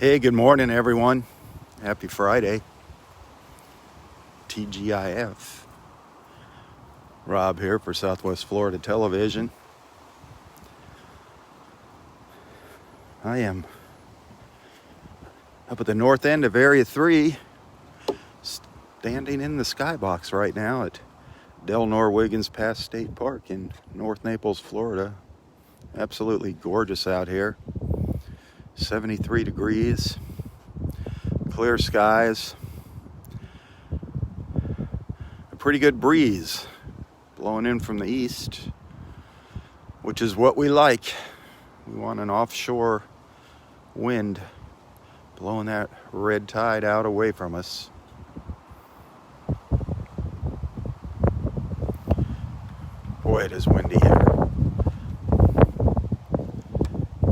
Hey, good morning, everyone. Happy Friday. TGIF. Rob here for Southwest Florida Television. I am up at the north end of Area 3, standing in the skybox right now at Delnor-Wiggins Pass State Park in North Naples, Florida. Absolutely gorgeous out here. 73 degrees, clear skies, a pretty good breeze blowing in from the east, which is what we like. We want an offshore wind blowing that red tide out away from us. Boy, it is windy here.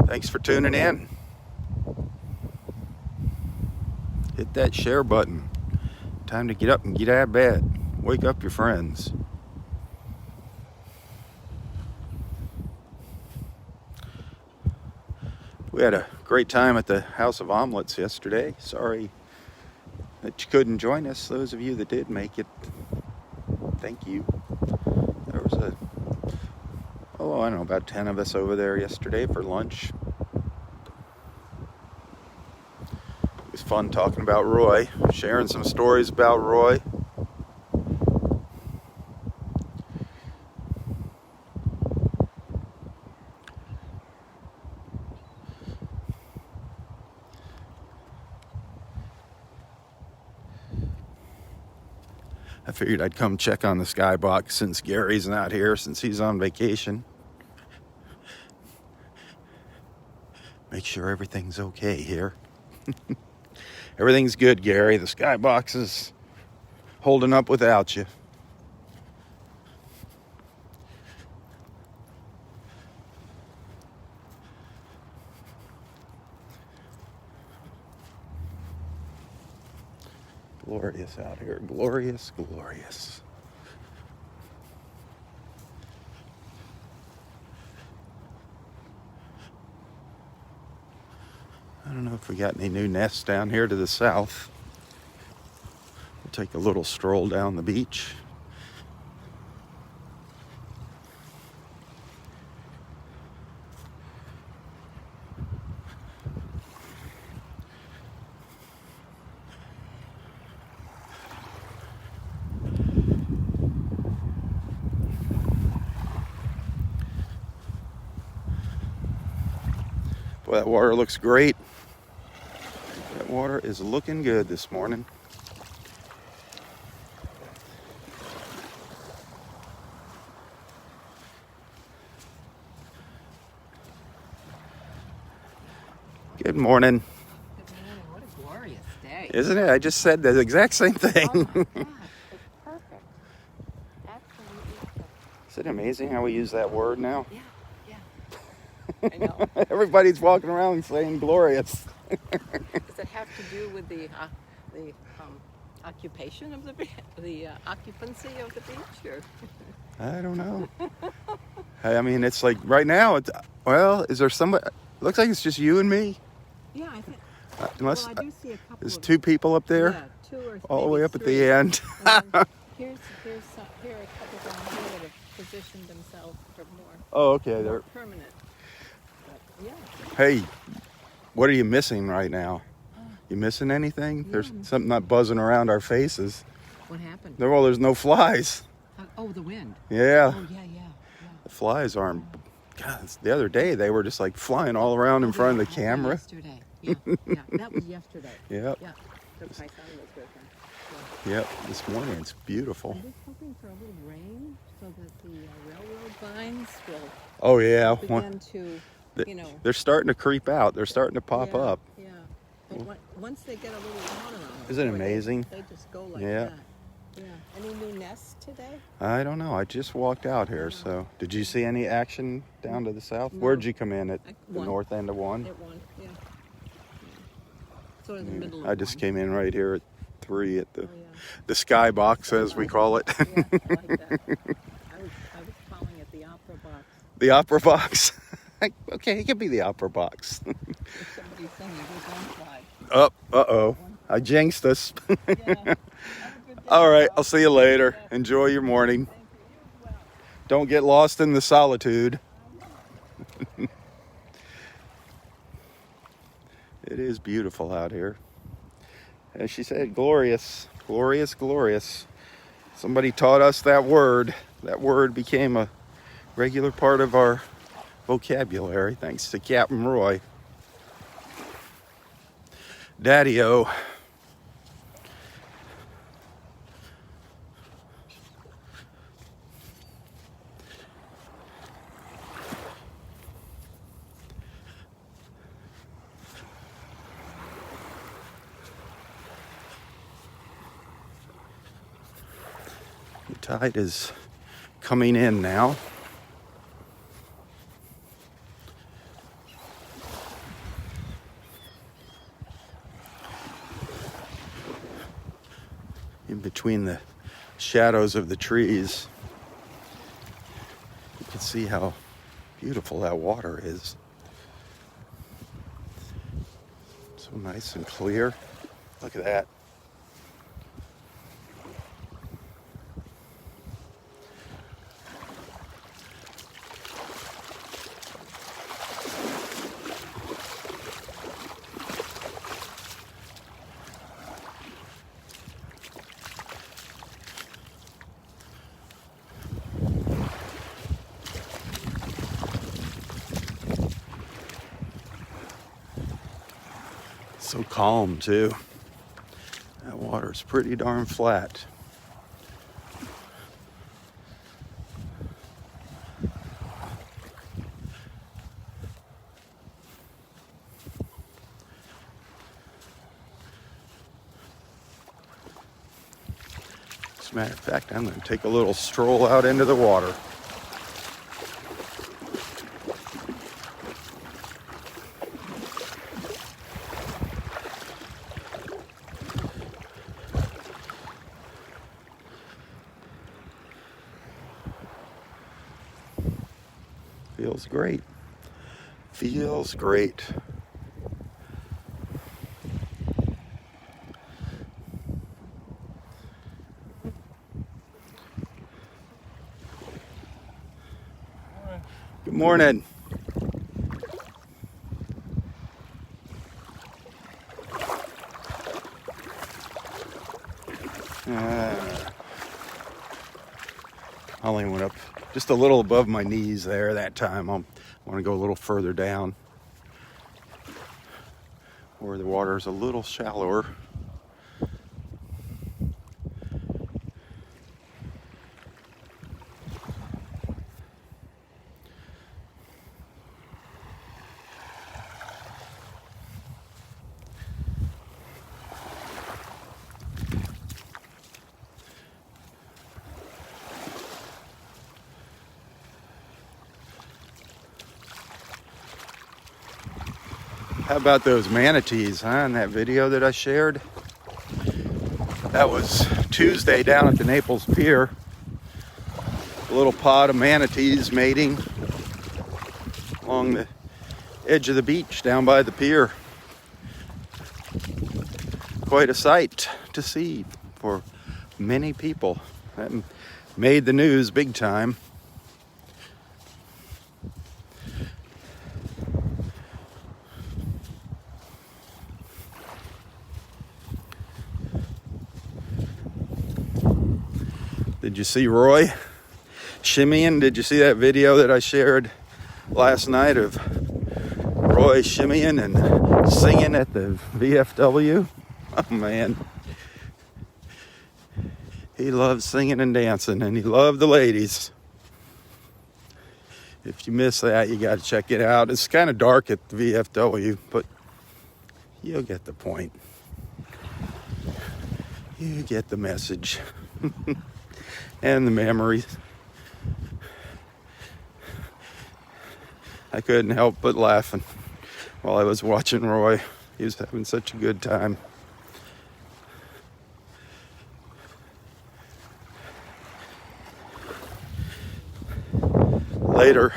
Thanks for tuning in. Hit that share button. Time to get up and get out of bed. Wake up your friends. We had a great time at the House of Omelets yesterday. Sorry that you couldn't join us. Those of you that did make it, thank you. There was I don't know, about 10 of us over there yesterday for lunch. It was fun talking about Roy, sharing some stories about Roy. I figured I'd come check on the skybox since Gary's not here, since he's on vacation. Make sure everything's okay here. Everything's good, Gary. The skybox is holding up without you. Glorious out here. Glorious, glorious. I don't know if we got any new nests down here to the south. We'll take a little stroll down the beach. Boy, that water looks great. That water is looking good this morning. Good morning. Good morning. What a glorious day. Isn't it? I just said the exact same thing. Oh my gosh, it's perfect. Absolutely perfect. Is it amazing how we use that word now? Yeah. I know. Everybody's walking around saying glorious. Does it have to do with the occupation of the the occupancy of the beach, or? I don't know. I mean, it's like right now. Is there somebody? Looks like it's just you and me. Yeah, I think. Unless Well, I do see a couple. there's two people up there, Yeah, two or all the maybe way up at three. the end. And then here are a couple down here that have positioned themselves for more, Oh, okay. more There. permanent. But, yeah. Hey, what are you missing right now? You missing anything? There's something not buzzing around our faces. What happened? There's no flies. The wind. Yeah. Oh, yeah. The flies aren't. God, the other day they were just like flying all around in front of the camera. Yesterday. Yeah, that was yesterday. Yep. Yeah, because my son was with him. Yep. This morning it's beautiful. I'm just hoping for a little rain so that the railroad vines will Oh yeah. begin to, They're starting to creep out. They're starting to pop yeah, up. Yeah. But once they get a little water on them, Isn't it boy, amazing? They just go like Yeah. that. Yeah. Any new nests today? I don't know. I just walked out here, so did you see any action down to the south? No. Where'd you come in at the One. north end of one? At one, yeah. Sort of in the middle of I just one. came in right here at 3 at the Oh, yeah. the sky box, as we call it. Yeah, I like that. I was calling it the opera box. The opera box. Okay, it could be the opera box. If somebody's singing, it goes on slide. Oh, uh-oh. I jinxed us. Yeah. Have a good day. All right, Rob. I'll see you later. Yeah. Enjoy your morning. Thank you. You as well. Don't get lost in the solitude. It is beautiful out here. As she said, glorious, glorious, glorious. Somebody taught us that word. That word became a regular part of our vocabulary, thanks to Captain Roy. Daddy-o. The tide is coming in now. In between the shadows of the trees, you can see how beautiful that water is. So nice and clear. Look at that. So calm too. That water's pretty darn flat. As a matter of fact, I'm going to take a little stroll out into the water. Feels great. Feels great. Good morning. I only went up just a little above my knees there that time. I want to go a little further down where the water is a little shallower. How about those manatees, huh, in that video that I shared? That was Tuesday down at the Naples Pier. A little pod of manatees mating along the edge of the beach down by the pier. Quite a sight to see for many people. That made the news big time. Did you see Roy shimmying? Did you see that video that I shared last night of Roy shimmying and singing at the VFW? Oh man. He loves singing and dancing, and he loved the ladies. If you miss that, you got to check it out. It's kind of dark at the VFW, but you'll get the point. You get the message. And the memories. I couldn't help but laughing while I was watching Roy. He was having such a good time. Later,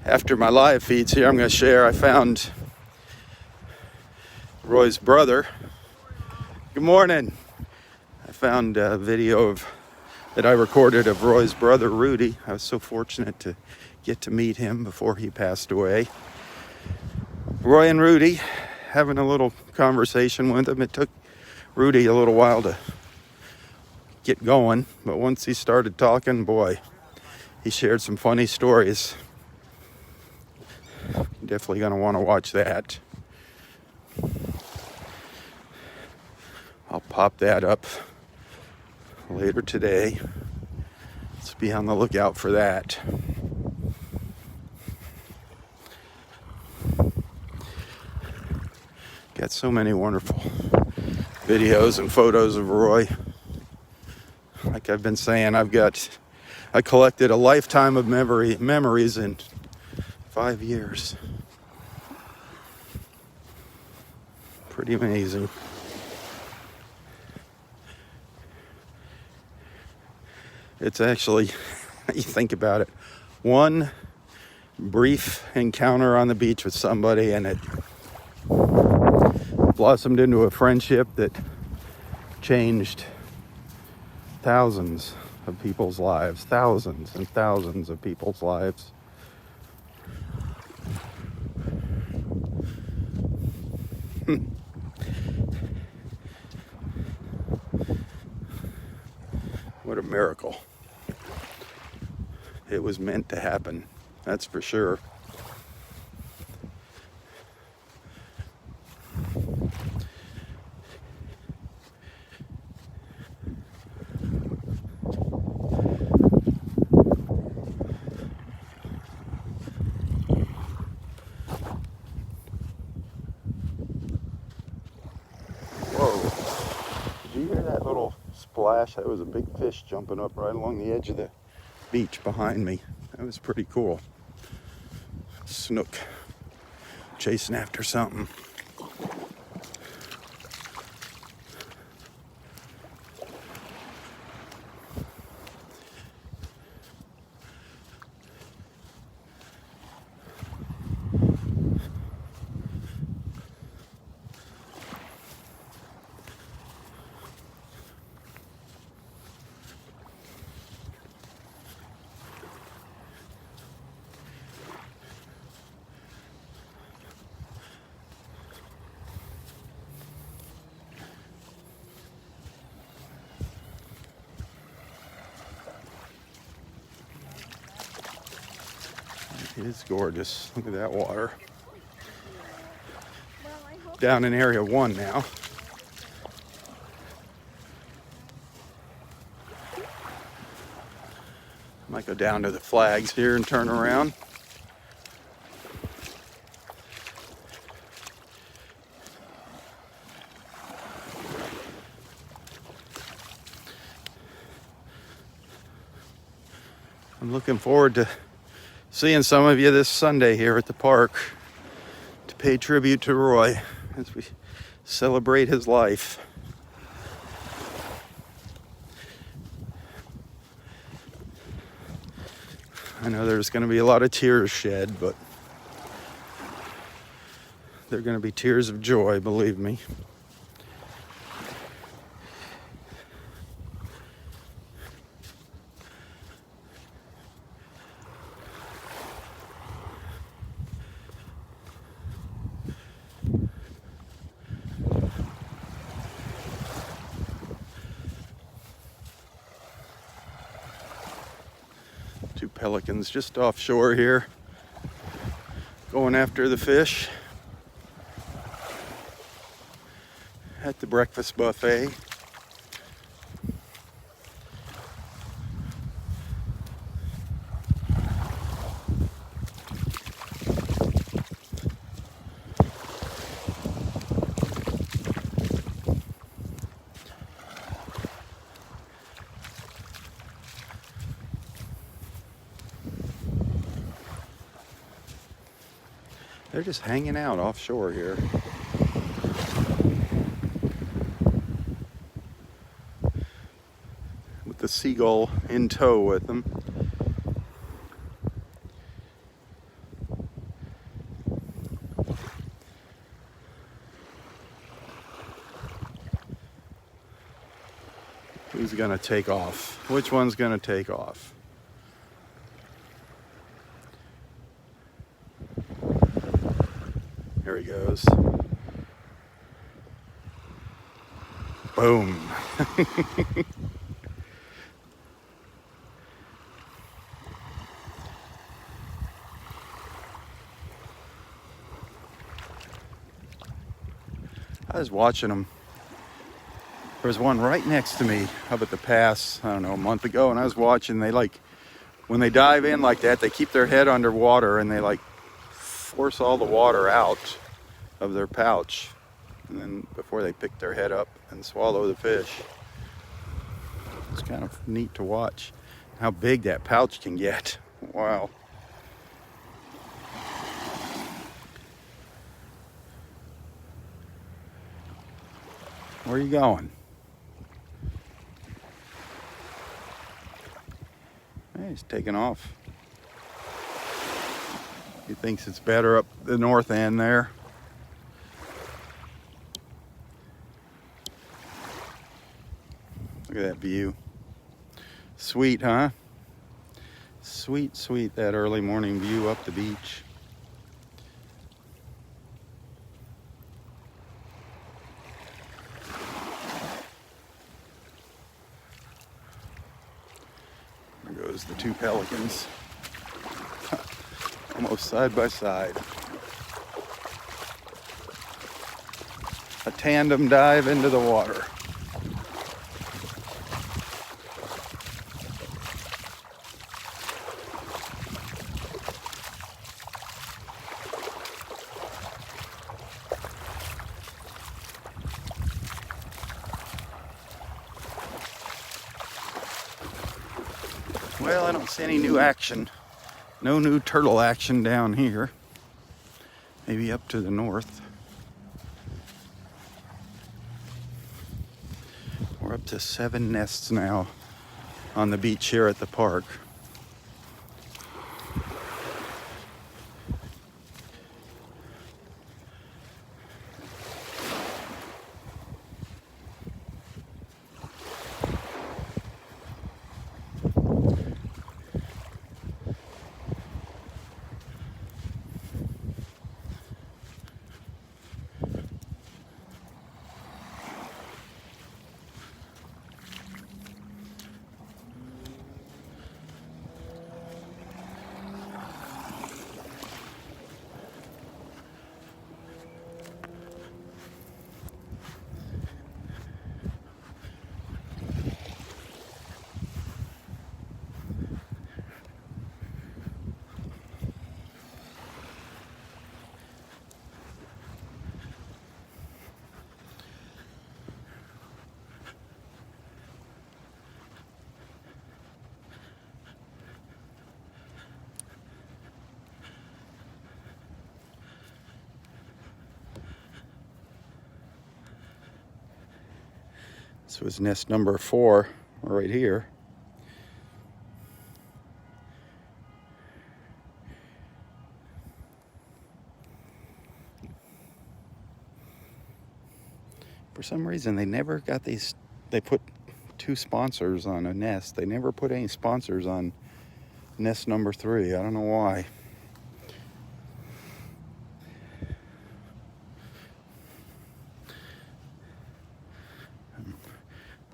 after my live feeds here, I'm going to share, I found Roy Roy's brother. Good morning. I found a video that I recorded of Roy's brother, Rudy. I was so fortunate to get to meet him before he passed away. Roy and Rudy having a little conversation with him. It took Rudy a little while to get going, but once he started talking, boy, he shared some funny stories. Definitely going to want to watch that. I'll pop that up later today. Let's be on the lookout for that. Got so many wonderful videos and photos of Roy. Like I've been saying, I collected a lifetime of memories in 5 years. Pretty amazing. It's actually, you think about it, one brief encounter on the beach with somebody and it blossomed into a friendship that changed thousands of people's lives, thousands and thousands of people's lives. What a miracle. It was meant to happen, that's for sure. Whoa, did you hear that little splash? That was a big fish jumping up right along the edge of the beach behind me. That was pretty cool. Snook chasing after something. It is gorgeous. Look at that water. Down in area 1 now. Might go down to the flags here and turn around. I'm looking forward to seeing some of you this Sunday here at the park to pay tribute to Roy as we celebrate his life. I know there's going to be a lot of tears shed, but they're going to be tears of joy, believe me. Two pelicans just offshore here, going after the fish at the breakfast buffet. They're just hanging out offshore here. With the seagull in tow with them. gonna take off? Which one's gonna take off? Here he goes. Boom. I was watching them. There was one right next to me up at the pass, I don't know, a month ago, and I was watching. They like, when they dive in like that, they keep their head underwater and they like force all the water out of their pouch, and then before they pick their head up and swallow the fish. It's kind of neat to watch how big that pouch can get. Wow. Where are you going? Hey, he's taking off. He thinks it's better up the north end there. Look at that view. Sweet, huh? Sweet, sweet, that early morning view up the beach. There goes the two pelicans. Almost side by side. A tandem dive into the water. Well, I don't see any new action. No new turtle action down here. Maybe up to the north. We're up to 7 nests now on the beach here at the park. This was nest number 4 right here. For some reason, they never got these. They put 2 sponsors on a nest. They never put any sponsors on nest number 3. I don't know why.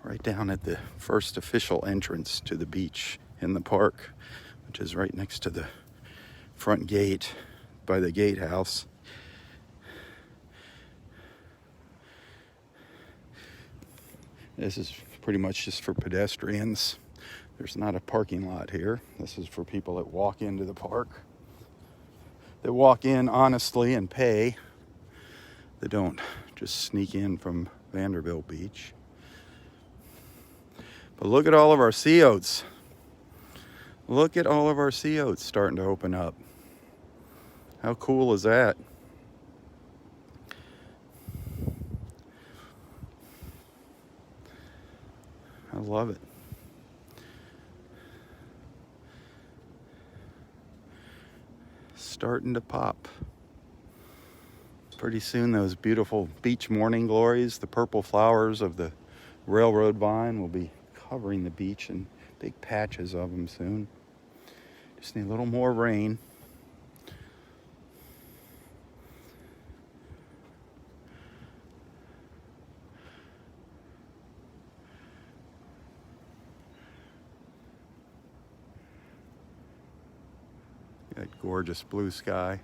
Right down at the first official entrance to the beach in the park, which is right next to the front gate by the gatehouse. This is pretty much just for pedestrians. There's not a parking lot here. This is for people that walk into the park. They walk in honestly and pay. They don't just sneak in from Vanderbilt Beach. But look at all of our sea oats. Look at all of our sea oats starting to open up. How cool is that? I love it. Starting to pop. Pretty soon those beautiful beach morning glories, the purple flowers of the railroad vine, will be covering the beach and big patches of them soon. Just need a little more rain. That gorgeous blue sky.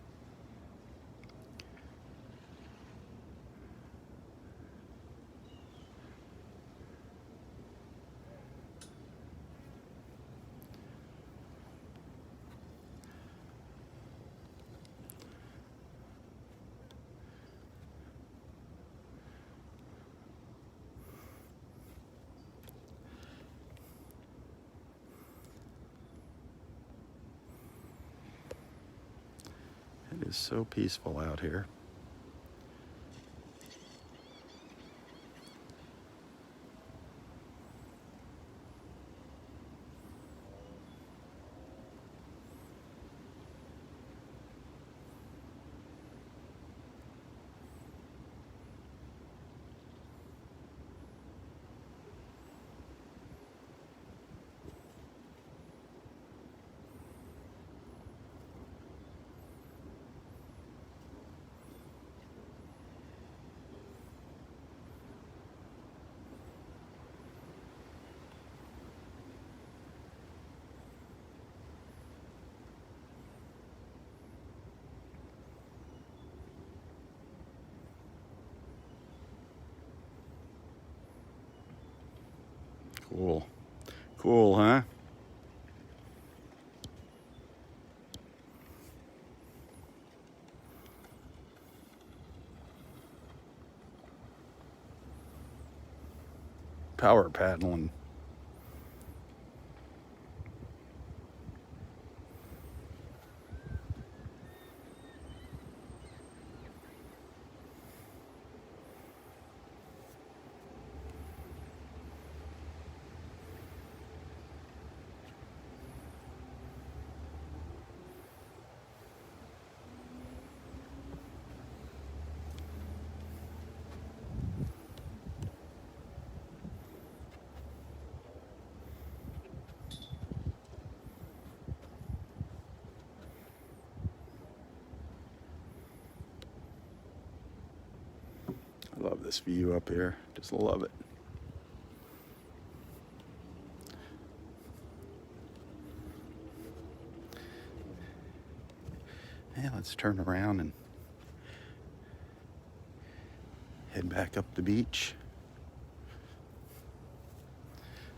It is so peaceful out here. Cool. Cool, huh? Power paddling. I love this view up here. Just love it. Yeah, let's turn around and head back up the beach.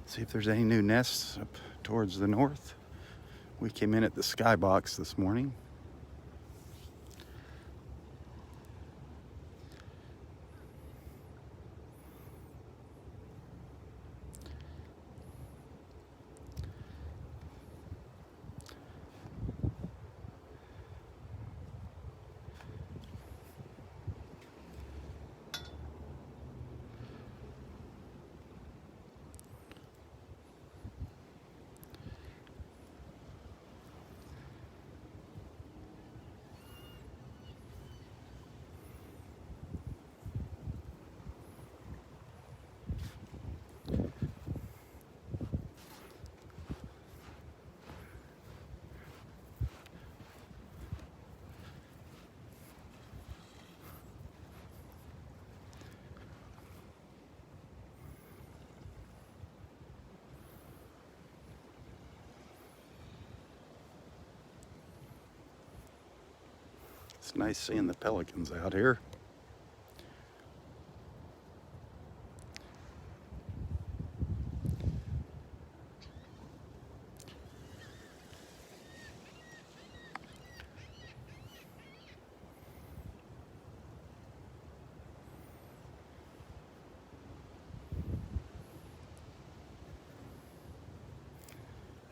See if there's any new nests up towards the north. We came in at the skybox this morning. It's nice seeing the pelicans out here.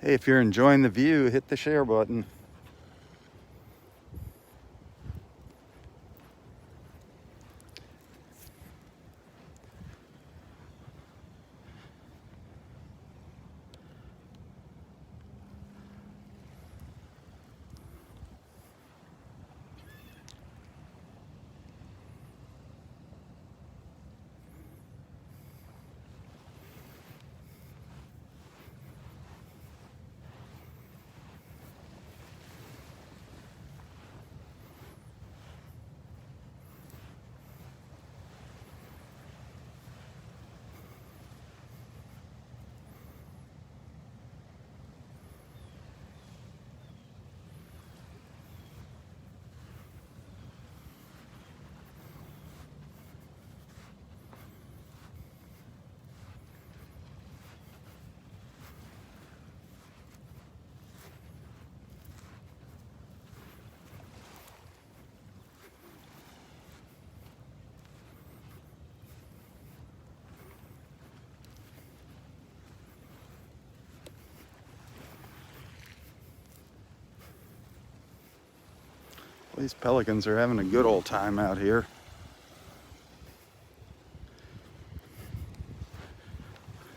Hey, if you're enjoying the view, hit the share button. These pelicans are having a good old time out here.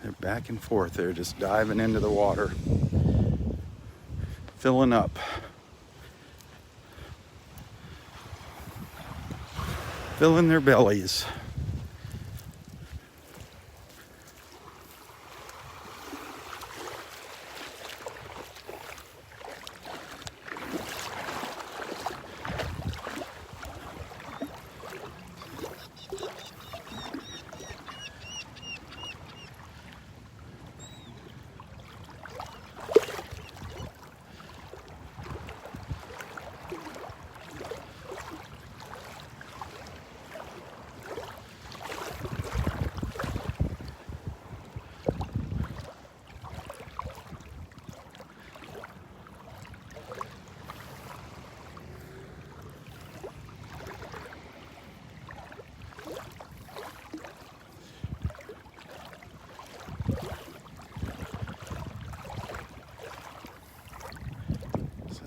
They're back and forth. They're just diving into the water, filling up, filling their bellies.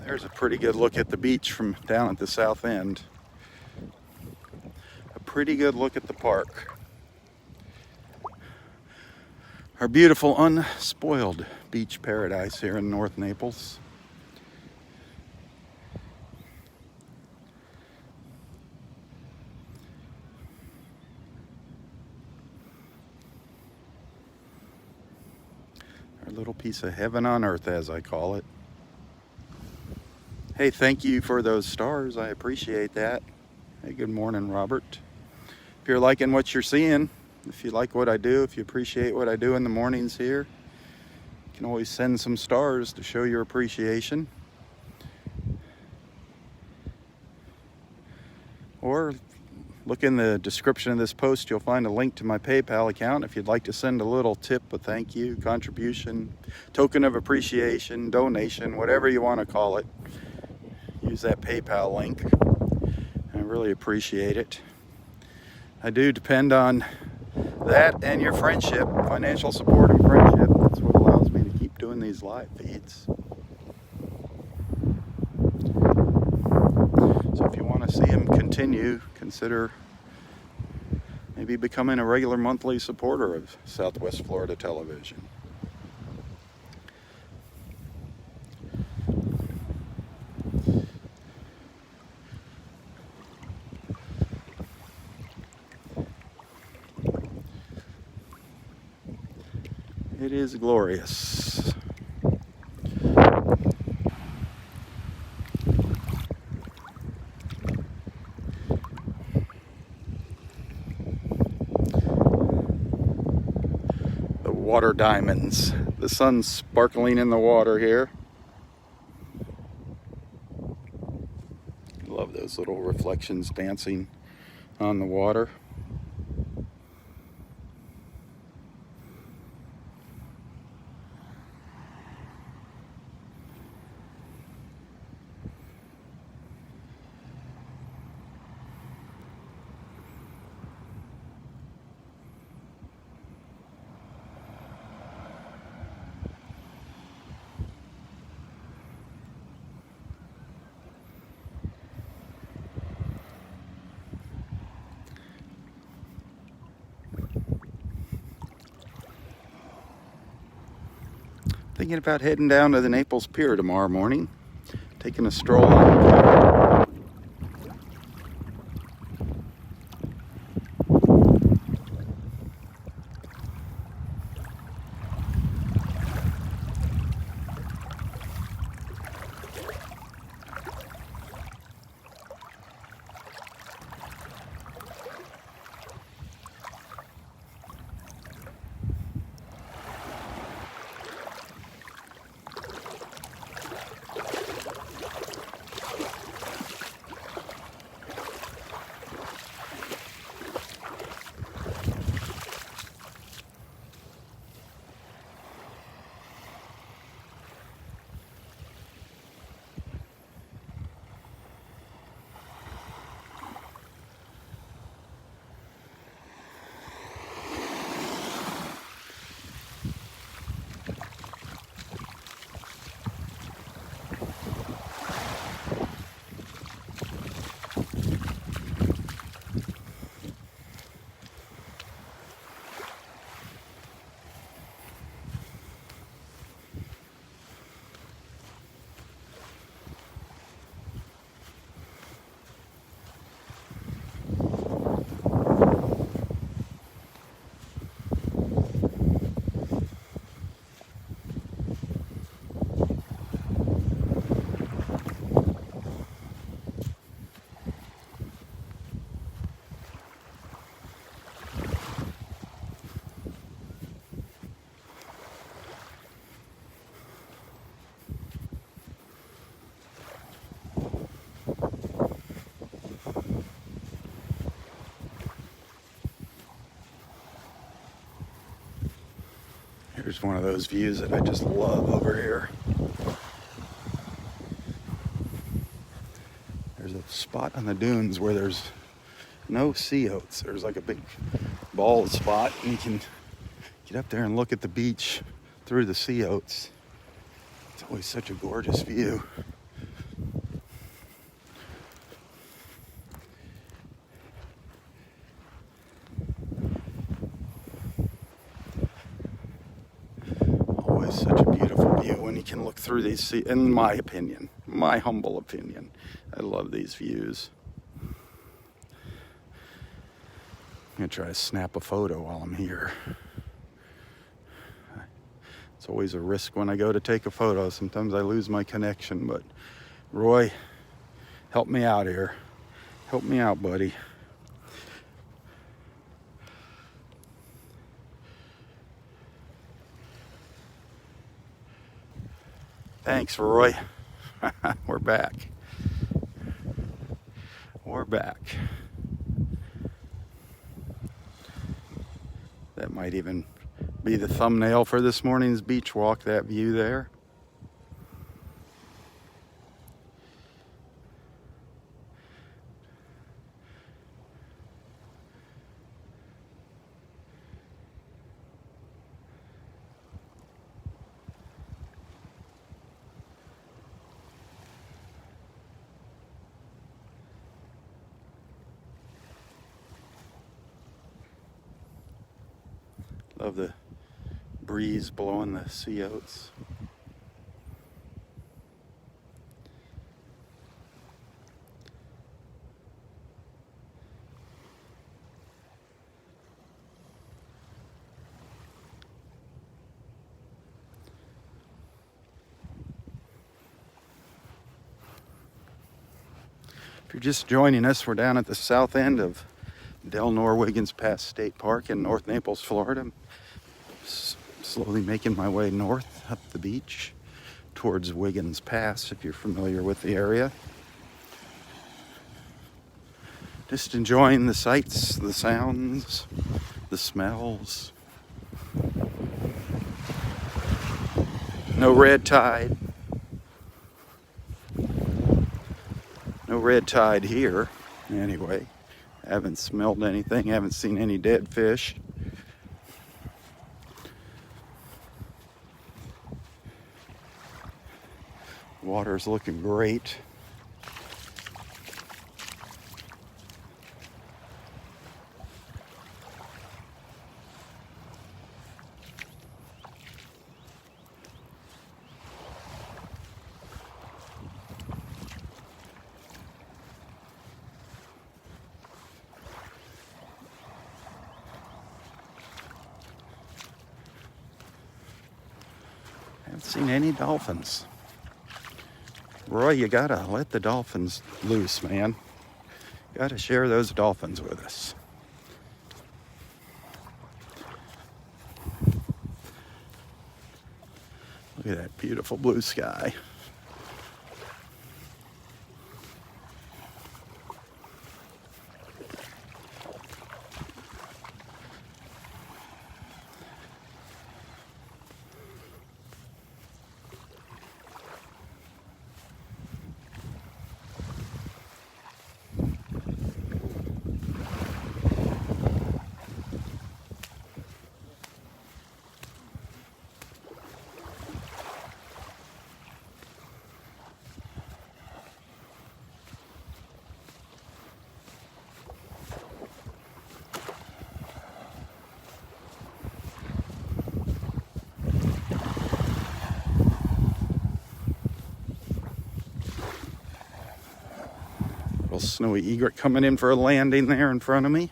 There's a pretty good look at the beach from down at the south end. A pretty good look at the park. Our beautiful, unspoiled beach paradise here in North Naples. Our little piece of heaven on earth, as I call it. Hey, thank you for those stars. I appreciate that. Hey, good morning, Robert. If you're liking what you're seeing, if you like what I do, if you appreciate what I do in the mornings here, you can always send some stars to show your appreciation. Or look in the description of this post, you'll find a link to my PayPal account if you'd like to send a little tip, a thank you, contribution, token of appreciation, donation, whatever you want to call it. Use that PayPal link. I really appreciate it. I do depend on that and your friendship, financial support and friendship. That's what allows me to keep doing these live feeds. So if you want to see them continue, consider maybe becoming a regular monthly supporter of Southwest Florida Television. It is glorious. The water diamonds. The sun's sparkling in the water here. Love those little reflections dancing on the water. Thinking about heading down to the Naples Pier tomorrow morning, taking a stroll on the pier. Here's one of those views that I just love over here. There's a spot on the dunes where there's no sea oats. There's like a big bald spot, and you can get up there and look at the beach through the sea oats. It's always such a gorgeous view. Always such a beautiful view when you can look through these sea, in my opinion, my humble opinion. I love these views. I'm gonna try to snap a photo while I'm here. It's always a risk when I go to take a photo. Sometimes I lose my connection, but Roy, help me out here. Help me out, buddy. Thanks, Roy. We're back. We're back. That might even be the thumbnail for this morning's beach walk, that view there. Love the breeze blowing the sea oats. If you're just joining us, we're down at the south end of Delnor-Wiggins Pass State Park in North Naples, Florida. Slowly making my way north up the beach towards Wiggins Pass, if you're familiar with the area. Just enjoying the sights, the sounds, the smells. No red tide. No red tide here, anyway. Haven't smelled anything, haven't seen any dead fish. Water's looking great. Haven't seen any dolphins. Roy, you gotta let the dolphins loose, man. Gotta share those dolphins with us. Look at that beautiful blue sky. Little snowy egret coming in for a landing there in front of me.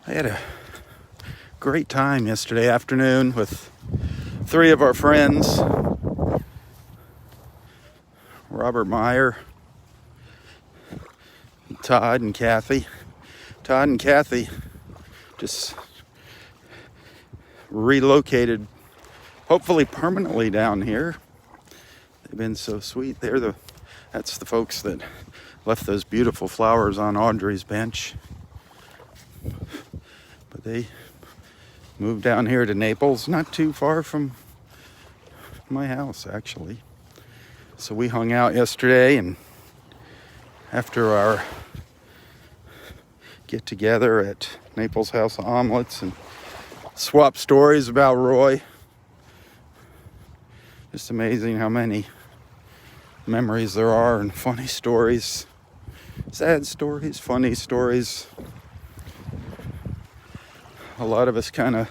I had a great time yesterday afternoon with 3 of our friends. Robert Meyer, Todd and Kathy. Todd and Kathy just relocated, hopefully permanently down here. They've been so sweet. That's the folks that left those beautiful flowers on Audrey's bench. But they moved down here to Naples, not too far from my house, actually. So we hung out yesterday, and after our get together at Naples House of Omelets and swap stories about Roy. Just amazing how many memories there are, and funny stories, sad stories, funny stories. A lot of us kind of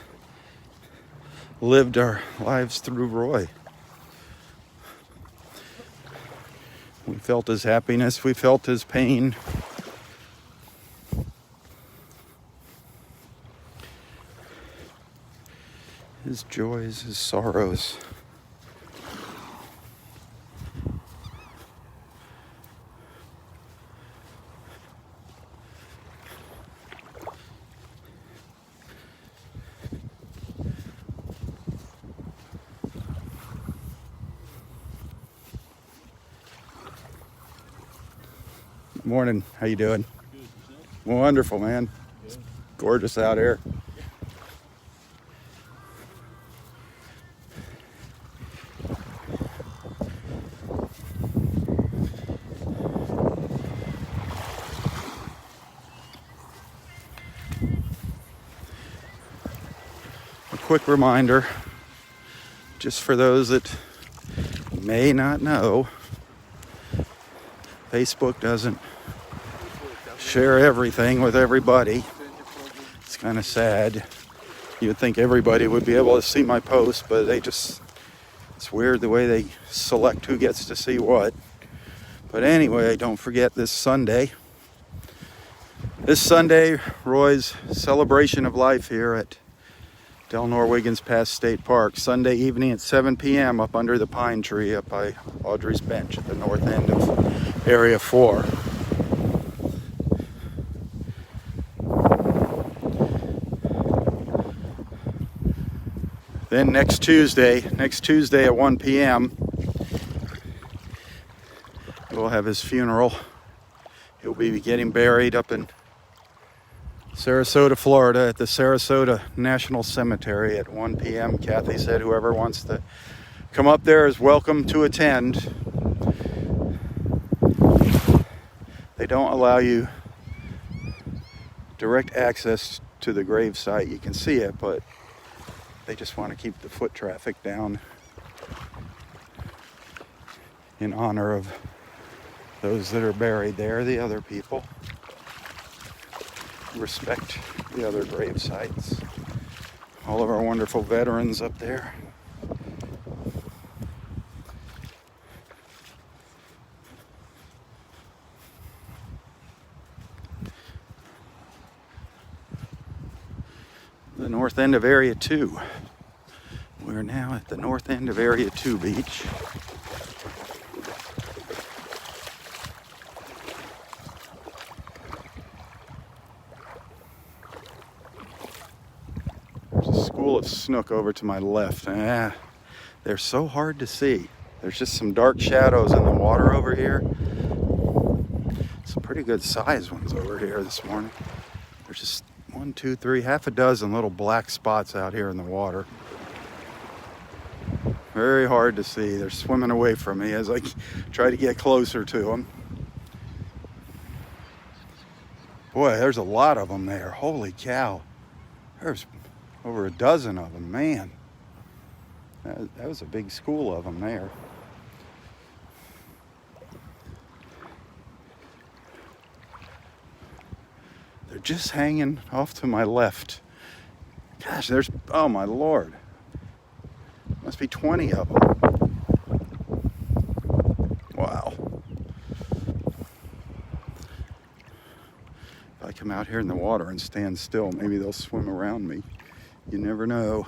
lived our lives through Roy. We felt his happiness, we felt his pain. His joys, his sorrows. Morning, how you doing? Good, yourself? Wonderful, man. It's gorgeous out here. A quick reminder, just for those that may not know, Facebook doesn't share everything with everybody. It's kind of sad. You would think everybody would be able to see my posts, but it's weird the way they select who gets to see what. But anyway, don't forget this Sunday, Roy's celebration of life here at Delnor-Wiggins Pass State Park. Sunday evening at 7 p.m. up under the pine tree up by Audrey's bench at the north end of Area 4. Then next Tuesday at 1 p.m., we'll have his funeral. He'll be getting buried up in Sarasota, Florida at the Sarasota National Cemetery at 1 p.m. Kathy said whoever wants to come up there is welcome to attend. They don't allow you direct access to the grave site. You can see it, but they just want to keep the foot traffic down in honor of those that are buried there, the other people. Respect the other grave sites. All of our wonderful veterans up there. The north end of Area 2. We're now at the north end of Area 2 beach. There's a school of snook over to my left. They're so hard to see. There's just some dark shadows in the water over here. Some pretty good sized ones over here this morning. There's just 1, 2, 3, half a dozen little black spots out here in the water. Very hard to see. They're swimming away from me as I try to get closer to them. Boy, there's a lot of them there. Holy cow. There's over a dozen of them, man. That was a big school of them there. They're just hanging off to my left. Gosh, oh my Lord. Must be 20 of them. Wow. If I come out here in the water and stand still, maybe they'll swim around me. You never know.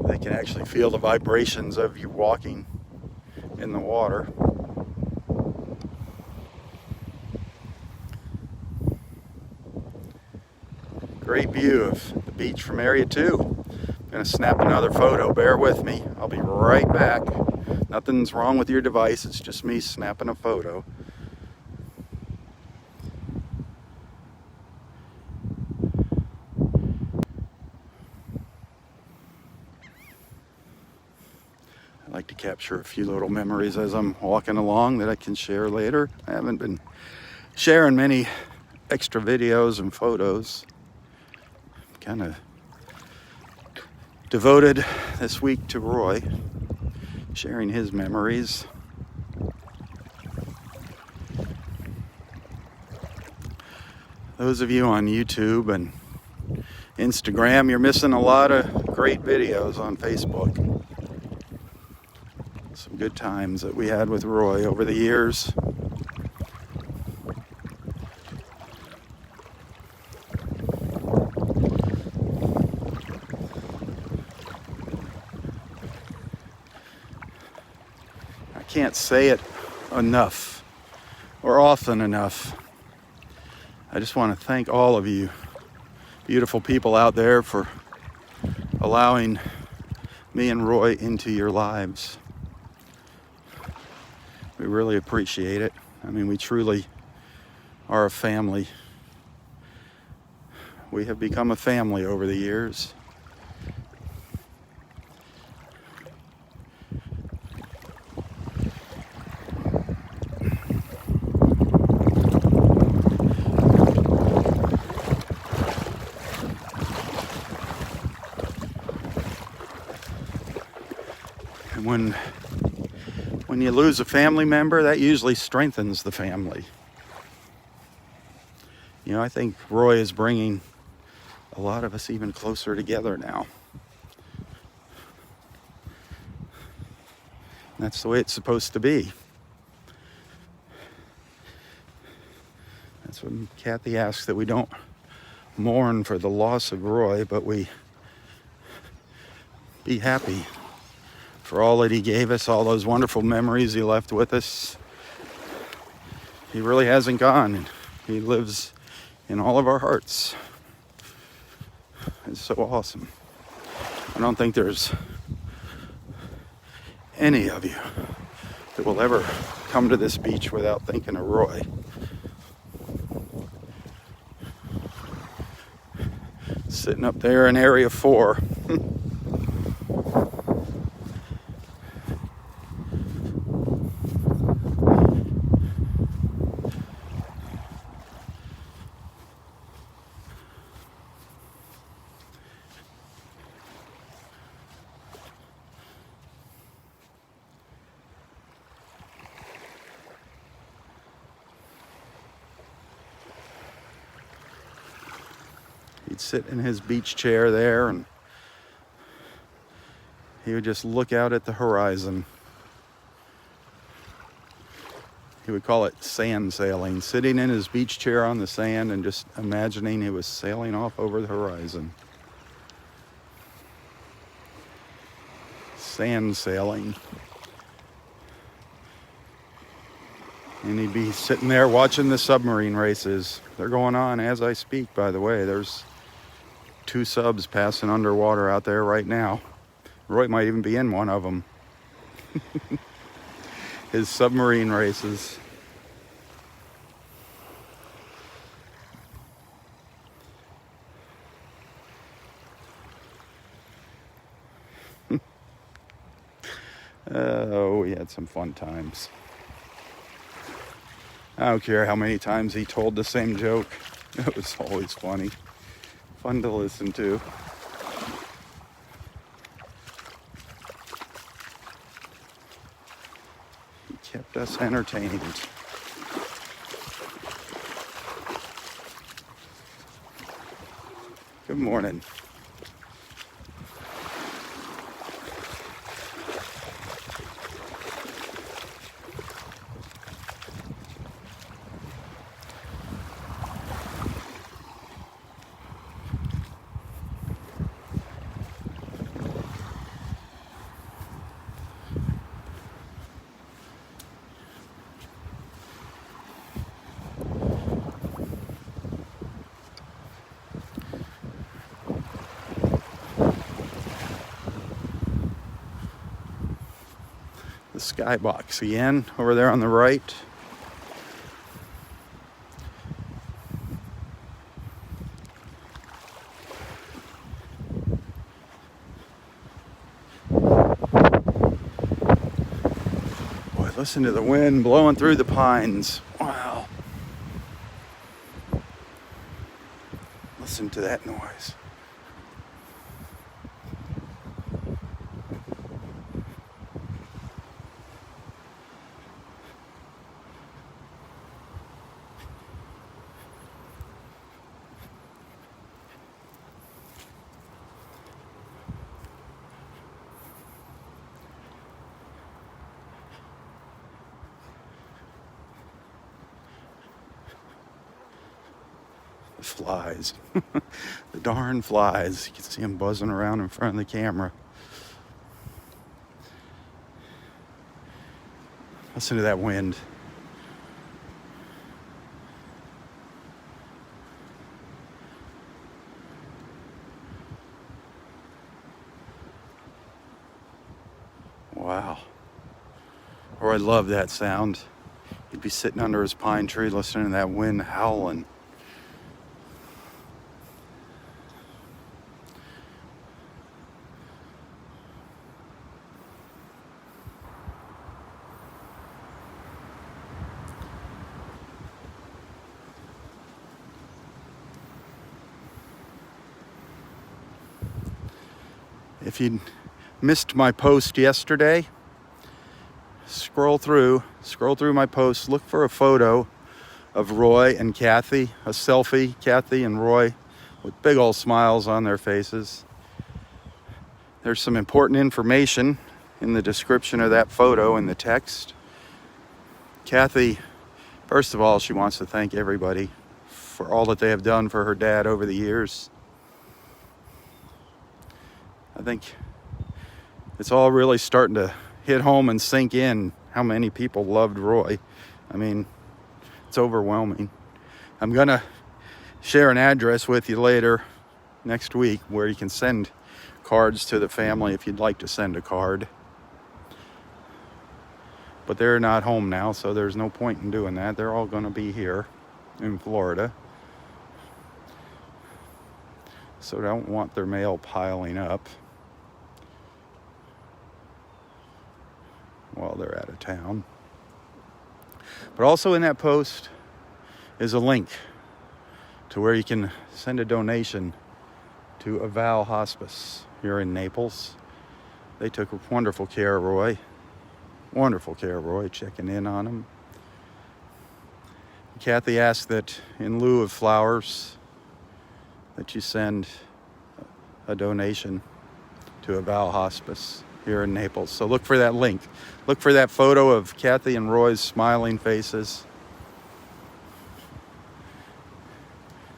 They can actually feel the vibrations of you walking in the water. Great view of the beach from Area 2. I'm going to snap another photo. Bear with me. I'll be right back. Nothing's wrong with your device. It's just me snapping a photo. I like to capture a few little memories as I'm walking along that I can share later. I haven't been sharing many extra videos and photos. Kind of devoted this week to Roy, sharing his memories. Those of you on YouTube and Instagram, you're missing a lot of great videos on Facebook. Some good times that we had with Roy over the years. I can't say it enough or often enough. I just want to thank all of you beautiful people out there for allowing me and Roy into your lives. We really appreciate it. I mean, we truly are a family. We have become a family over the years. And when you lose a family member, that usually strengthens the family. You know, I think Roy is bringing a lot of us even closer together now. And that's the way it's supposed to be. That's what Kathy asks, that we don't mourn for the loss of Roy, but we be happy for all that he gave us, all those wonderful memories he left with us. He really hasn't gone. He lives in all of our hearts. It's so awesome. I don't think there's any of you that will ever come to this beach without thinking of Roy. Sitting up there in Area 4. He'd sit in his beach chair there and he would just look out at the horizon. He would call it sand sailing, sitting in his beach chair on the sand and just imagining he was sailing off over the horizon. Sand sailing. And he'd be sitting there watching the submarine races. They're going on as I speak, by the way. There's 2 subs passing underwater out there right now. Roy might even be in one of them. His submarine races. Oh, we had some fun times. I don't care how many times he told the same joke. It was always funny. Fun to listen to. He kept us entertained. Good morning. skybox again over there on the right. Boy, listen to the wind blowing through the pines. Wow. Listen to that noise. Flies. The darn flies. You can see them buzzing around in front of the camera. Listen to that wind. Wow. Or I love that sound. He'd be sitting under his pine tree listening to that wind howling. If you missed my post yesterday, scroll through my post, look for a photo of Roy and Kathy, a selfie, Kathy and Roy, with big old smiles on their faces. There's some important information in the description of that photo in the text. Kathy, first of all, she wants to thank everybody for all that they have done for her dad over the years. I think it's all really starting to hit home and sink in how many people loved Roy. I mean, it's overwhelming. I'm gonna share an address with you later next week where you can send cards to the family if you'd like to send a card. But they're not home now, so there's no point in doing that. They're all gonna be here in Florida. So I don't want their mail piling up while they're out of town. But also in that post is a link to where you can send a donation to Avow Hospice here in Naples. They took wonderful care of Roy. Wonderful care of Roy, checking in on him. Kathy asked that in lieu of flowers, that you send a donation to Avow Hospice here in Naples. So look for that link. Look for that photo of Kathy and Roy's smiling faces.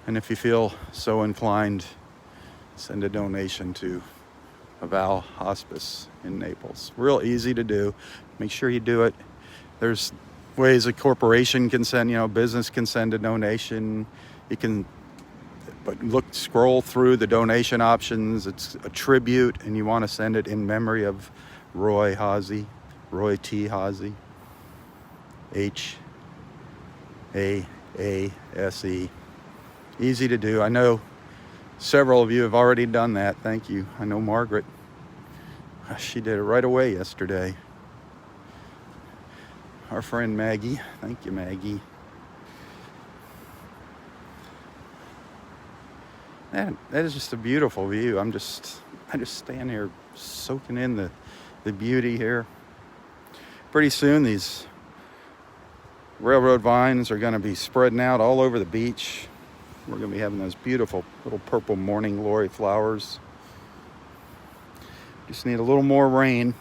And if you feel so inclined, send a donation to Avow Hospice in Naples. Real easy to do. Make sure you do it. There's ways a corporation can send, business can send a donation. You can, but scroll through the donation options. It's a tribute, and you want to send it in memory of Roy Haase, Roy T. Haase, Haase. Easy to do. I know several of you have already done that. Thank you. I know Margaret. She did it right away yesterday. Our friend Maggie. Thank you, Maggie. That is just a beautiful view. I just stand here soaking in the beauty here. Pretty soon these railroad vines are going to be spreading out all over the beach. We're going to be having those beautiful little purple morning glory flowers. Just need a little more rain,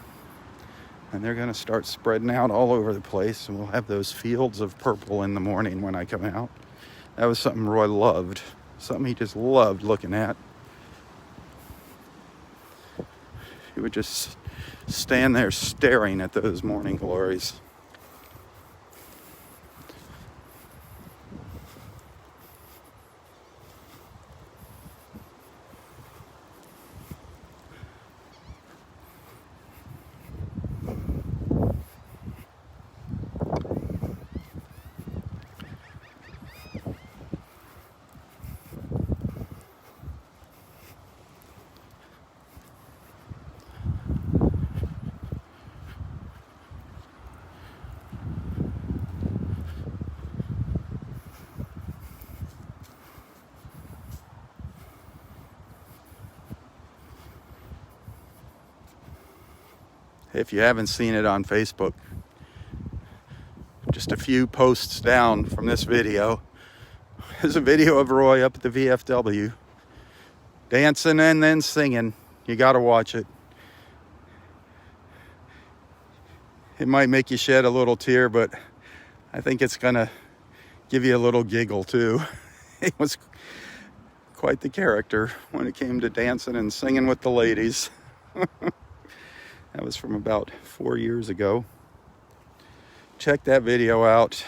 and they're going to start spreading out all over the place, and we'll have those fields of purple in the morning when I come out. That was something Roy loved. Something he just loved looking at. He would just stand there staring at those morning glories. if you haven't seen it on Facebook, just a few posts down from this video, there's a video of Roy up at the VFW dancing and then singing. You gotta watch it. It might make you shed a little tear, but I think it's gonna give you a little giggle too. He was quite the character when it came to dancing and singing with the ladies. That was from about 4 years ago. Check that video out.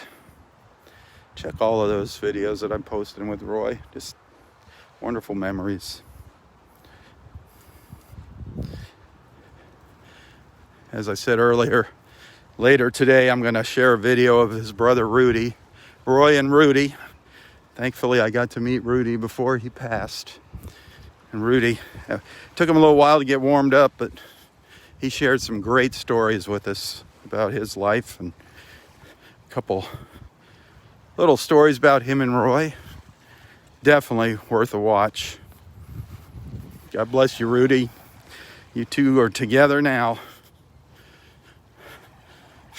Check all of those videos that I'm posting with Roy. Just wonderful memories. As I said earlier, later today I'm going to share a video of his brother Rudy. Roy and Rudy. Thankfully I got to meet Rudy before he passed. And Rudy, took him a little while to get warmed up, but he shared some great stories with us about his life and a couple little stories about him and Roy. Definitely worth a watch. God bless you, Rudy. You two are together now.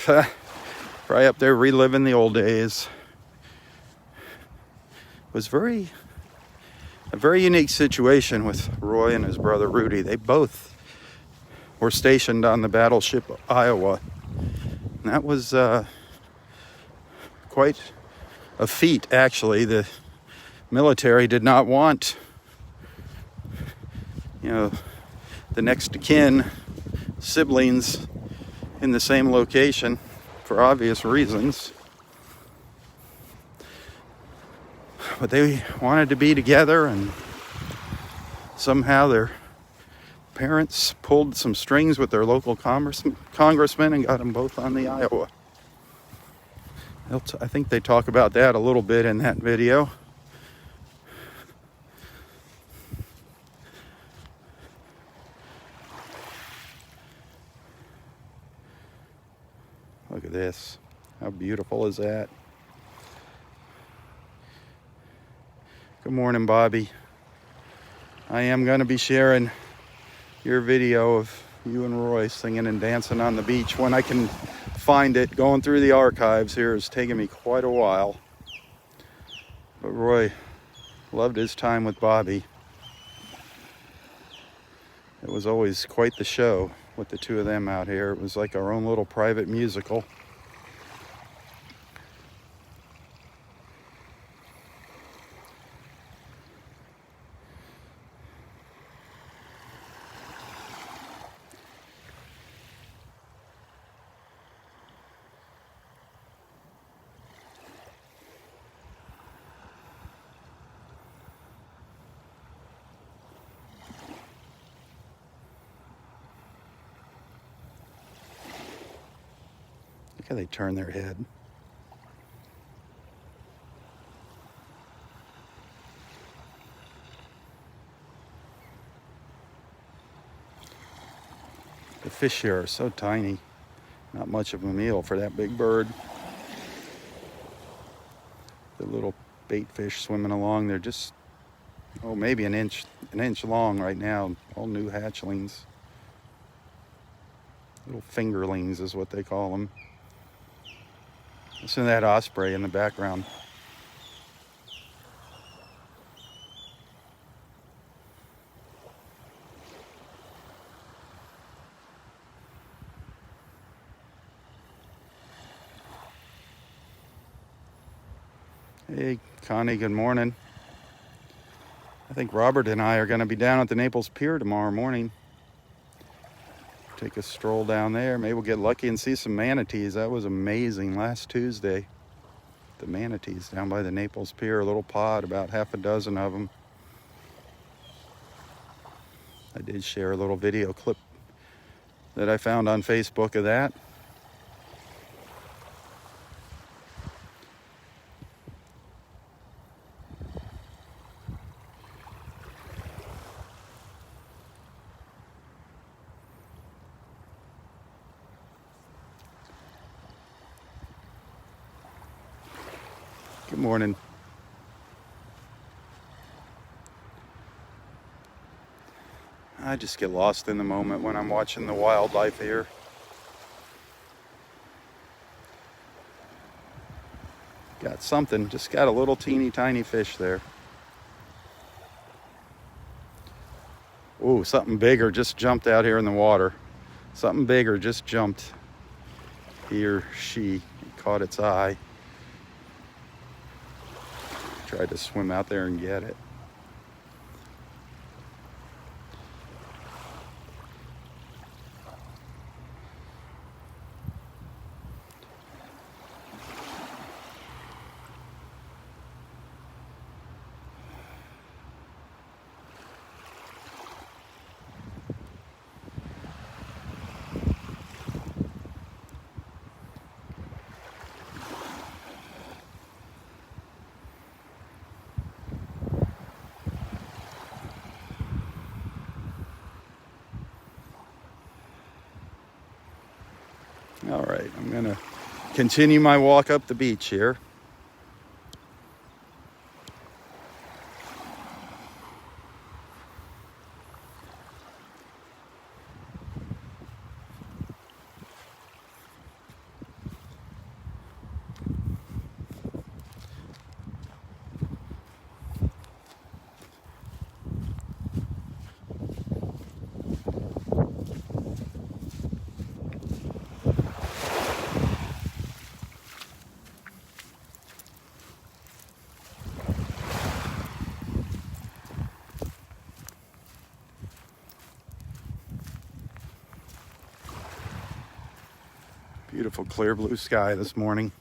Right up there reliving the old days. It was a very unique situation with Roy and his brother Rudy. They both were stationed on the battleship Iowa. And that was quite a feat, actually. The military did not want, the next of kin, siblings in the same location for obvious reasons. But they wanted to be together, and somehow their parents pulled some strings with their local congressman and got them both on the Iowa. I think they talk about that a little bit in that video. Look at this. How beautiful is that? Good morning, Bobby. I am going to be sharing your video of you and Roy singing and dancing on the beach when I can find it. Going through the archives here has taken me quite a while. But Roy loved his time with Bobby. It was always quite the show with the two of them out here. It was like our own little private musical. Look how they turn their head. The fish here are so tiny. Not much of a meal for that big bird. The little bait fish swimming along, they're just, maybe an inch long right now. All new hatchlings. Little fingerlings is what they call them. Listen to that osprey in the background. Hey, Connie, good morning. I think Robert and I are going to be down at the Naples Pier tomorrow morning. Take a stroll down there. Maybe we'll get lucky and see some manatees. That was amazing last Tuesday. The manatees down by the Naples Pier, a little pod, about half a dozen of them. I did share a little video clip that I found on Facebook of that. Good morning. I just get lost in the moment when I'm watching the wildlife here. Got something, just got a little teeny tiny fish there. Ooh, something bigger just jumped out here in the water. Something bigger just jumped. He or she caught its eye. Tried to swim out there and get it. All right, I'm gonna continue my walk up the beach here. Beautiful clear blue sky this morning.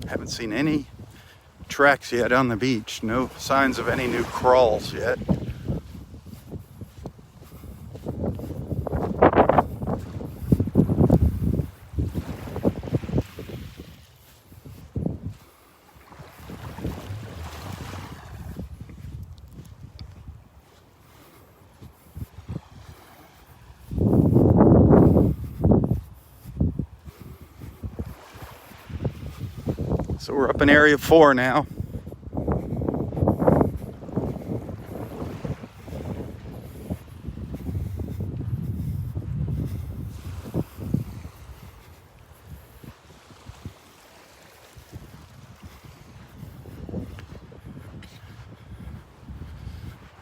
Haven't seen any tracks yet on the beach. No signs of any new crawls yet. So we're up in area 4 now.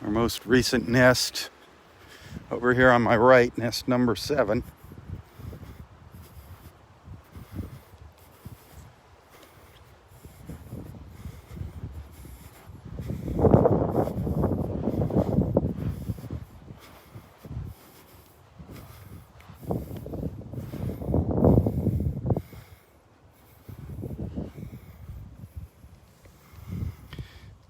Our most recent nest over here on my right, nest number 7.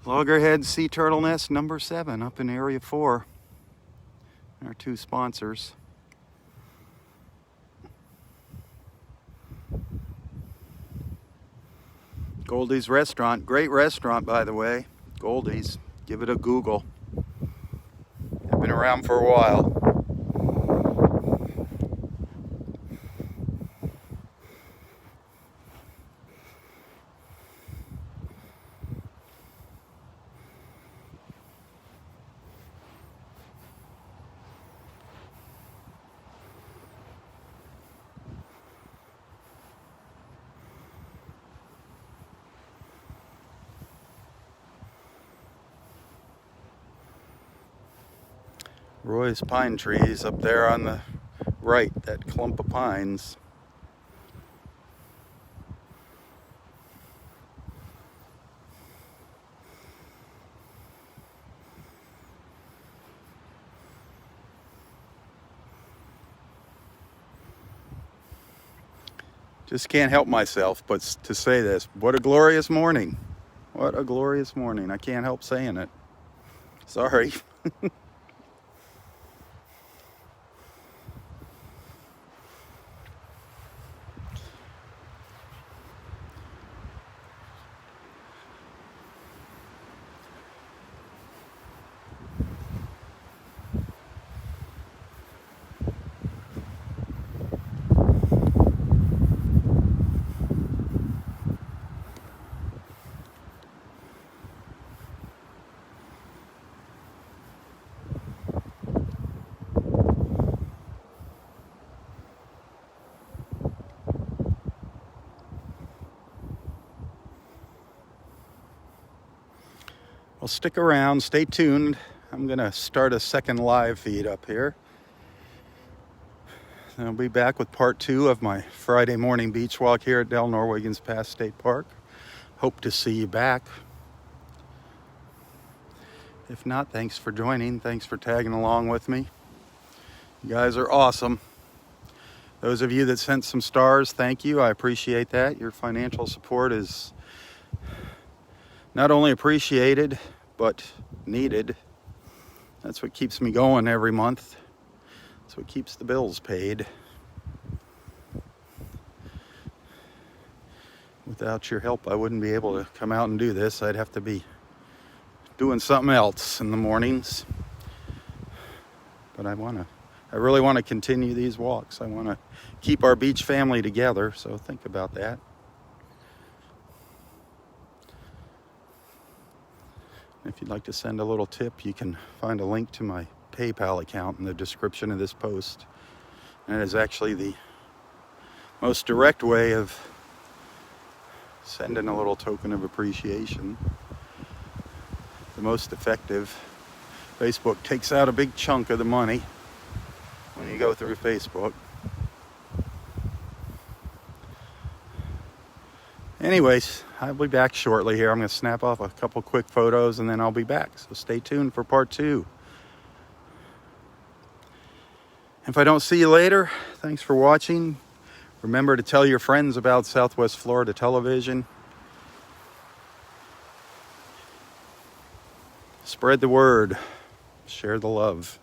Loggerhead sea turtle nest number 7 up in area 4. Our 2 sponsors. Goldie's Restaurant, great restaurant by the way. Goldie's, give it a Google. I've been around for a while. Roy's pine trees up there on the right, that clump of pines. Just can't help myself but to say this. What a glorious morning. What a glorious morning. I can't help saying it. Sorry. Well, stick around, stay tuned. I'm gonna start a second live feed up here. I'll be back with part 2 of my Friday morning beach walk here at Delnor-Wiggins Pass State Park. Hope to see you back. If not, thanks for joining. Thanks for tagging along with me. You guys are awesome. Those of you that sent some stars, thank you. I appreciate that. Your financial support is not only appreciated, but needed. That's what keeps me going every month. That's what keeps the bills paid. Without your help, I wouldn't be able to come out and do this. I'd have to be doing something else in the mornings. But I really want to continue these walks. I want to keep our beach family together, so think about that. If you'd like to send a little tip, you can find a link to my PayPal account in the description of this post. And it is actually the most direct way of sending a little token of appreciation. The most effective. Facebook takes out a big chunk of the money when you go through Facebook. Anyways, I'll be back shortly here. I'm going to snap off a couple quick photos and then I'll be back. So stay tuned for part 2. If I don't see you later, thanks for watching. Remember to tell your friends about Southwest Florida Television. Spread the word. Share the love.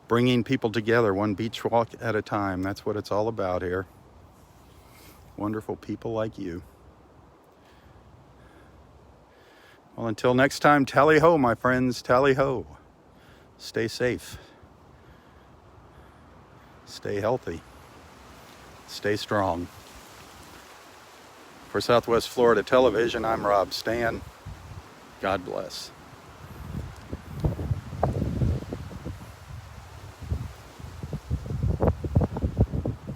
Bringing people together one beach walk at a time. That's what it's all about here. Wonderful people like you. Well, until next time, tally ho, my friends, tally ho. Stay safe. Stay healthy. Stay strong. For Southwest Florida Television, I'm Robb Stan. God bless.